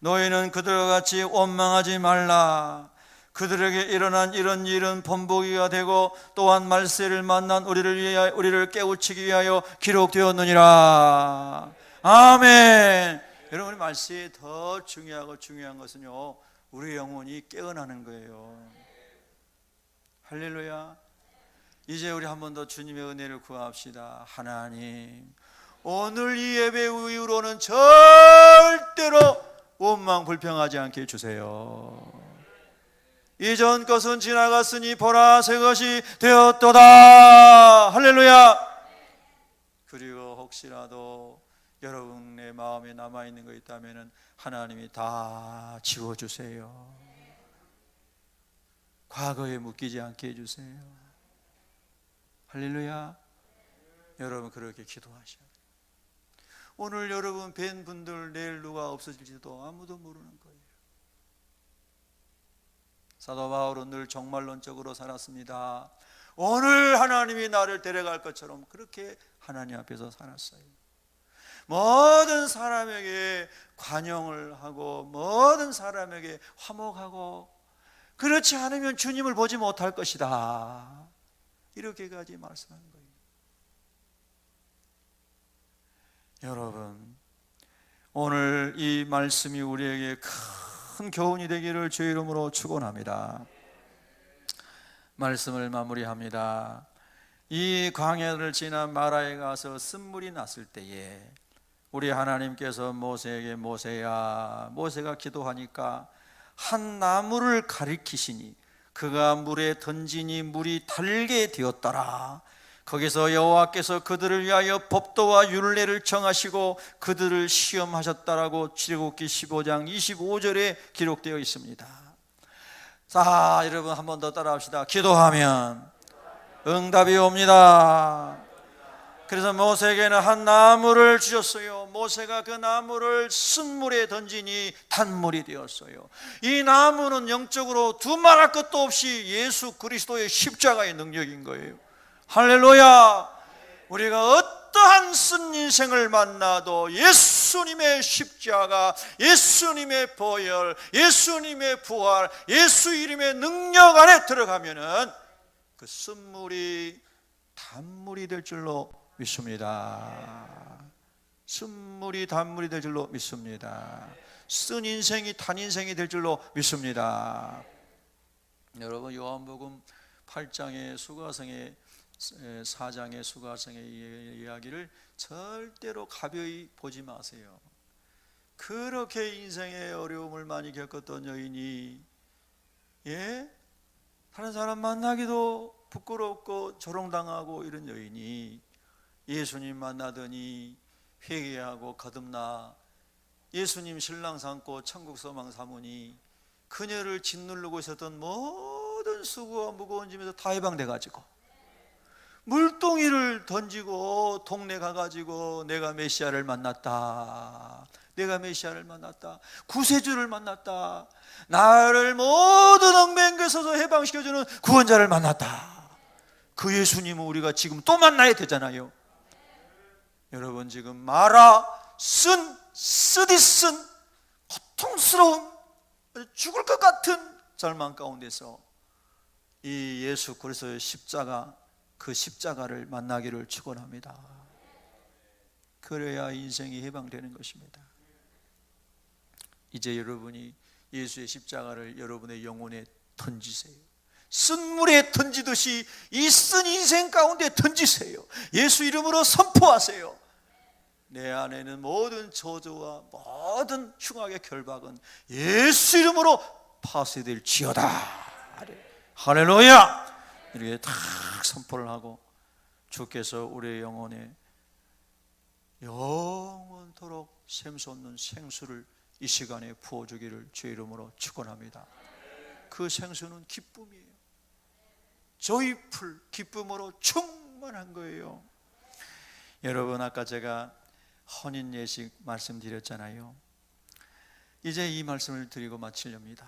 너희는 그들과 같이 원망하지 말라. 그들에게 일어난 이런 일은 본보기가 되고 또한 말세를 만난 우리를 깨우치기 위하여 기록되었느니라. 아멘. 여러분, 말세에 더 중요한 것은요, 우리 영혼이 깨어나는 거예요. 할렐루야. 이제 우리 한 번 더 주님의 은혜를 구합시다. 하나님, 오늘 이 예배 이후로는 절대로 원망 불평하지 않게 해주세요. 이전 것은 지나갔으니 보라 새 것이 되었도다. 할렐루야. 그리고 혹시라도 여러분의 마음에 남아있는 거 있다면 하나님이 다 지워주세요. 과거에 묶이지 않게 해주세요. 할렐루야. 여러분 그렇게 기도하셔야 돼요. 오늘 여러분 뵌 분들 내일 누가 없어질지도 아무도 모르는 거예요. 사도 바울은 늘 종말론적으로 살았습니다. 오늘 하나님이 나를 데려갈 것처럼 그렇게 하나님 앞에서 살았어요. 모든 사람에게 관용을 하고 모든 사람에게 화목하고, 그렇지 않으면 주님을 보지 못할 것이다, 이렇게까지 말씀하는 거예요. 여러분, 오늘 이 말씀이 우리에게 큰 교훈이 되기를 주의 이름으로 축원합니다. 말씀을 마무리합니다. 이 광야를 지나 마라에 가서 쓴물이 났을 때에 우리 하나님께서 모세에게 모세야, 모세가 기도하니까 한 나무를 가리키시니 그가 물에 던지니 물이 달게 되었더라. 거기서 여호와께서 그들을 위하여 법도와 율례를 정하시고 그들을 시험하셨다라고 출애굽기 15장 25절에 기록되어 있습니다. 자, 여러분 한 번 더 따라합시다. 기도하면 응답이 옵니다. 그래서 모세에게는 한 나무를 주셨어요. 모세가 그 나무를 쓴물에 던지니 단물이 되었어요. 이 나무는 영적으로 두말할 것도 없이 예수 그리스도의 십자가의 능력인 거예요. 할렐루야. 우리가 어떠한 쓴 인생을 만나도 예수님의 십자가, 예수님의 보혈, 예수님의 부활, 예수 이름의 능력 안에 들어가면은 그 쓴물이 단물이 될 줄로 믿습니다. 쓴물이 단물이 될 줄로 믿습니다. 쓴 인생이 단 인생이 될 줄로 믿습니다. 여러분, 요한복음 8장의 수가성의 4장의 수가성의 이야기를 절대로 가벼이 보지 마세요. 그렇게 인생의 어려움을 많이 겪었던 여인이, 다른 사람 만나기도 부끄럽고 조롱당하고 이런 여인이 예수님 만나더니 회개하고 거듭나 예수님 신랑 삼고 천국 소망 삼으니 그녀를 짓누르고 있었던 모든 수고와 무거운 짐에서 다 해방돼 가지고 물동이를 던지고 동네 가가지고 내가 메시아를 만났다, 내가 메시아를 만났다, 구세주를 만났다, 나를 모든 엉맹에서 해방시켜주는 구원자를 만났다. 그 예수님은 우리가 지금 또 만나야 되잖아요. 여러분, 지금 마라, 쓰디쓴 고통스러운 죽을 것 같은 절망 가운데서 이 예수 그리스도의 십자가, 그 십자가를 만나기를 축원합니다. 그래야 인생이 해방되는 것입니다. 이제 여러분이 예수의 십자가를 여러분의 영혼에 던지세요. 쓴물에 던지듯이 이 쓴 인생 가운데 던지세요. 예수 이름으로 선포하세요. 내 안에는 모든 저주와 모든 흉악의 결박은 예수 이름으로 파쇄될지어다. 할렐루야. 이렇게 딱 선포를 하고 주께서 우리의 영혼에 영원토록 샘솟는 생수를 이 시간에 부어주기를 주의 이름으로 축원합니다. 그 생수는 기쁨이에요. 조이풀, 기쁨으로 충만한 거예요. 여러분, 아까 제가 혼인 예식 말씀드렸잖아요. 이제 이 말씀을 드리고 마치렵니다.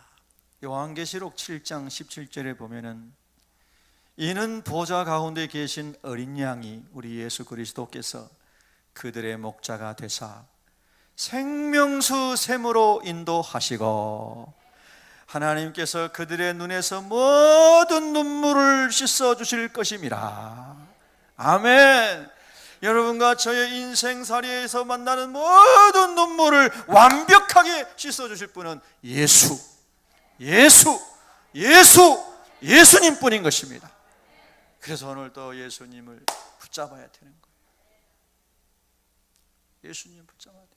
요한계시록 7장 17절에 보면은 이는 보좌 가운데 계신 어린 양이 우리 예수 그리스도께서 그들의 목자가 되사 생명수 샘으로 인도하시고 하나님께서 그들의 눈에서 모든 눈물을 씻어 주실 것임이라. 아멘. 여러분과 저의 인생살이에서 만나는 모든 눈물을 완벽하게 씻어 주실 분은 예수님 뿐인 것입니다. 그래서 오늘 또 예수님을 붙잡아야 되는 거예요. 예수님 붙잡아야 돼요.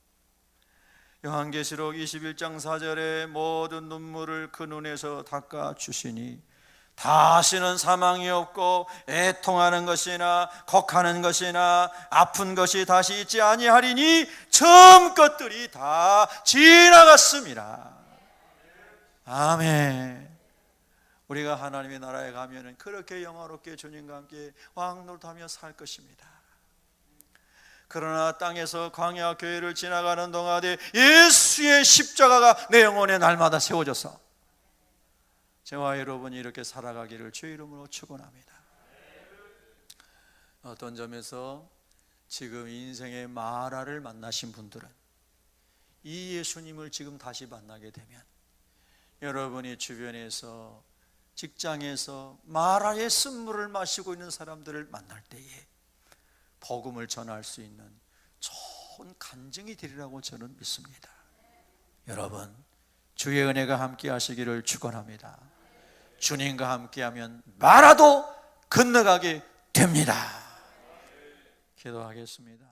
요한계시록 21장 4절에 모든 눈물을 그 눈에서 닦아 주시니 다시는 사망이 없고 애통하는 것이나 곡하는 것이나 아픈 것이 다시 있지 아니하리니 처음 것들이 다 지나갔습니다. 아멘. 우리가 하나님의 나라에 가면은 그렇게 영화롭게 주님과 함께 왕노릇하며 살 것입니다. 그러나 땅에서 광야 교회를 지나가는 동안에 예수의 십자가가 내 영혼에 날마다 세워져서 저와 여러분이 이렇게 살아가기를 주의 이름으로 축원합니다. 어떤 점에서 지금 인생의 마라를 만나신 분들은 이 예수님을 지금 다시 만나게 되면 여러분이 주변에서 직장에서 마라의 쓴물을 마시고 있는 사람들을 만날 때에 복음을 전할 수 있는 좋은 간증이 되리라고 저는 믿습니다. 여러분, 주의 은혜가 함께 하시기를 축원합니다. 주님과 함께하면 마라도 건너가게 됩니다. 기도하겠습니다.